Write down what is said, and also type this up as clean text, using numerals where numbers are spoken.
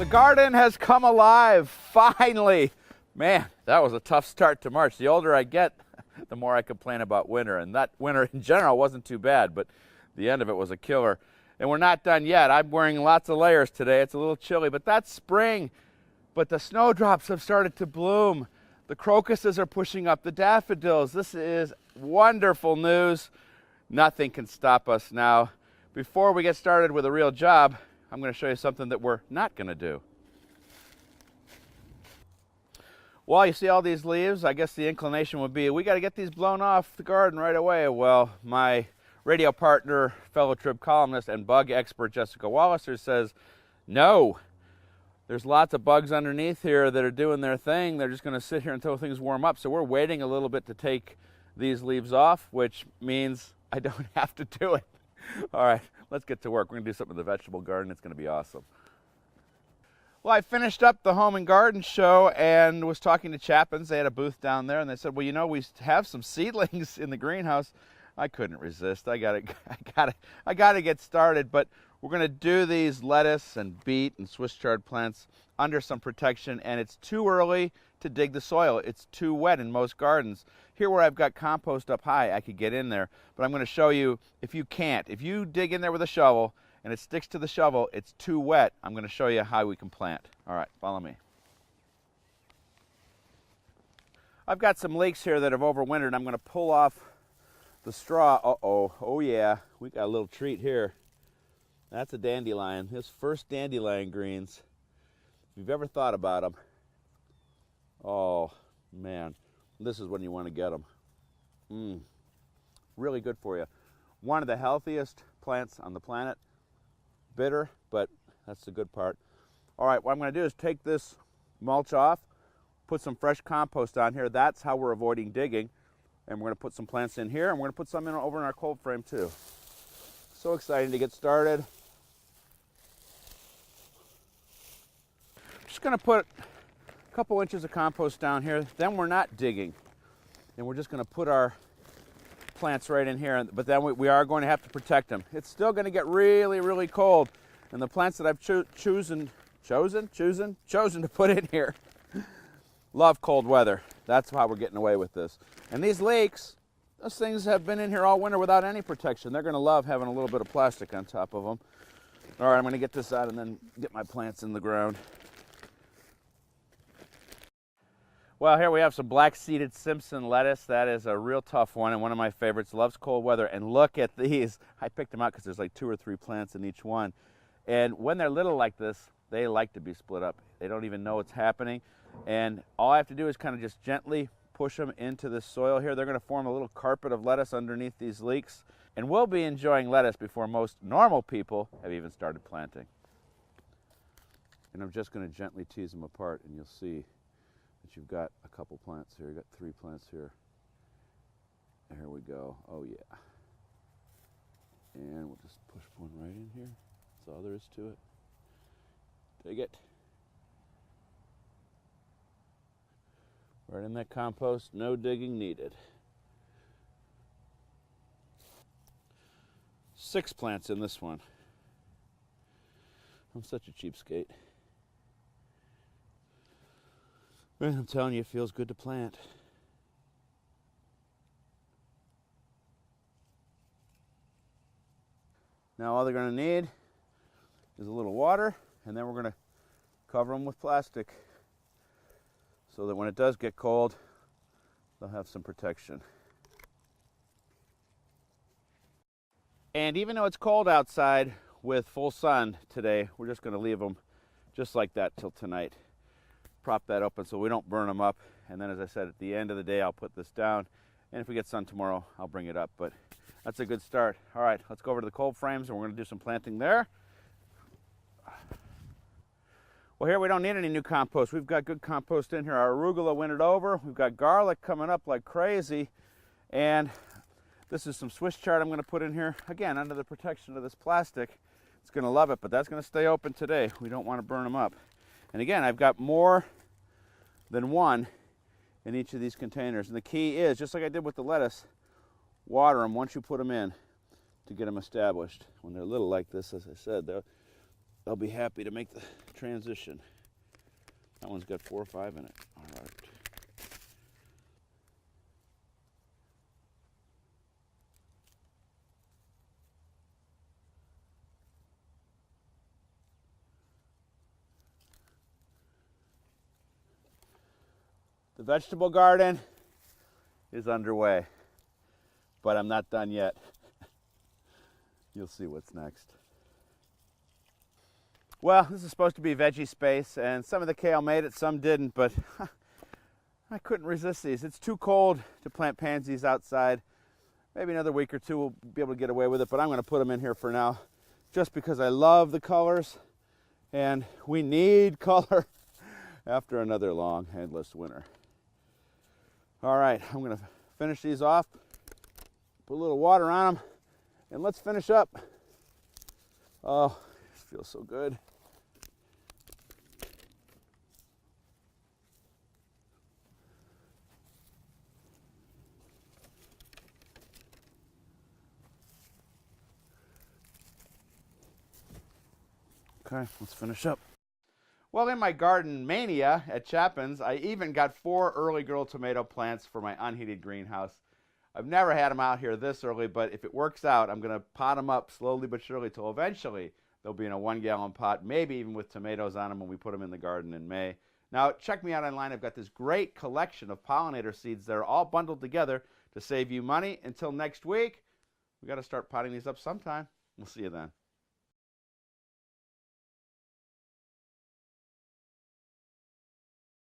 The garden has come alive, finally. Man, that was a tough start to March. The older I get, the more I complain about winter. And that winter in general wasn't too bad, but the end of it was a killer. And we're not done yet. I'm wearing lots of layers today. It's a little chilly, but that's spring. But the snowdrops have started to bloom. The crocuses are pushing up, the daffodils. This is wonderful news. Nothing can stop us now. Before we get started with a real job, I'm going to show you something that we're not going to do. Well, you see all these leaves? I guess the inclination would be, we got to get these blown off the garden right away. Well, my radio partner, fellow Trib columnist, and bug expert Jessica Walliser says, no. There's lots of bugs underneath here that are doing their thing. They're just going to sit here until things warm up. So we're waiting a little bit to take these leaves off, which means I don't have to do it. All right, let's get to work. We're going to do something in the vegetable garden. It's going to be awesome. Well, I finished up the home and garden show and was talking to Chapin's. They had a booth down there, and they said, well, you know, we have some seedlings in the greenhouse. I couldn't resist. I gotta get started, but we're going to do these lettuce and beet and Swiss chard plants under some protection, and it's too early to dig the soil. It's too wet in most gardens. Here where I've got compost up high, I could get in there, but I'm going to show you if you can't. If you dig in there with a shovel and it sticks to the shovel, it's too wet. I'm going to show you how we can plant. All right, follow me. I've got some leeks here that have overwintered. I'm going to pull off the straw. Oh yeah, we got a little treat here. That's a dandelion. His first dandelion greens. If you've ever thought about them, oh man, this is when you want to get them. Really good for you. One of the healthiest plants on the planet. Bitter, but that's the good part. All right, what I'm going to do is take this mulch off, put some fresh compost on here. That's how we're avoiding digging. And we're going to put some plants in here, and we're going to put some in over in our cold frame too. So exciting to get started. Just going to put a couple inches of compost down here. Then we're not digging. And we're just going to put our plants right in here. But then we are going to have to protect them. It's still going to get really, really cold. And the plants that I've chosen to put in here love cold weather. That's how we're getting away with this. And these leeks, those things have been in here all winter without any protection. They're going to love having a little bit of plastic on top of them. All right, I'm going to get this out and then get my plants in the ground. Well, here we have some black-seeded Simpson lettuce. That is a real tough one and one of my favorites. Loves cold weather. And look at these. I picked them out because there's like 2 or 3 plants in each one. And when they're little like this, they like to be split up. They don't even know what's happening. And all I have to do is kind of just gently push them into the soil here. They're going to form a little carpet of lettuce underneath these leeks. And we'll be enjoying lettuce before most normal people have even started planting. And I'm just going to gently tease them apart, and you'll see that you've got a couple plants here. You've got 3 plants here. Here we go. Oh yeah. And we'll just push one right in here. That's all there is to it. Dig it. Right in that compost, no digging needed. 6 plants in this one. I'm such a cheapskate. But I'm telling you, it feels good to plant. Now all they're going to need is a little water, and then we're going to cover them with plastic so that when it does get cold, they'll have some protection. And even though it's cold outside with full sun today, we're just going to leave them just like that till tonight. Prop that open so we don't burn them up. And then, as I said, at the end of the day, I'll put this down. And if we get sun tomorrow, I'll bring it up. But that's a good start. All right, let's go over to the cold frames, and we're going to do some planting there. Well, here we don't need any new compost. We've got good compost in here. Our arugula wintered over. We've got garlic coming up like crazy. And this is some Swiss chard I'm going to put in here. Again, under the protection of this plastic. It's going to love it, but that's going to stay open today. We don't want to burn them up. And again, I've got more than one in each of these containers. And the key is, just like I did with the lettuce, water them once you put them in to get them established. When they're little like this, as I said, they'll be happy to make the transition. That one's got 4 or 5 in it. All right. The vegetable garden is underway, but I'm not done yet. You'll see what's next. Well, this is supposed to be veggie space, and some of the kale made it, some didn't, but I couldn't resist these. It's too cold to plant pansies outside. Maybe another week or two we'll be able to get away with it, but I'm going to put them in here for now just because I love the colors, and we need color after another long, endless winter. All right, I'm going to finish these off, put a little water on them, and let's finish up. Oh, this feels so good. Okay, let's finish up. Well, in my garden mania at Chapin's, I even got 4 early girl tomato plants for my unheated greenhouse. I've never had them out here this early, but if it works out, I'm going to pot them up slowly but surely till eventually they'll be in a 1-gallon pot, maybe even with tomatoes on them when we put them in the garden in May. Now, check me out online. I've got this great collection of pollinator seeds that are all bundled together to save you money. Until next week, we got to start potting these up sometime. We'll see you then.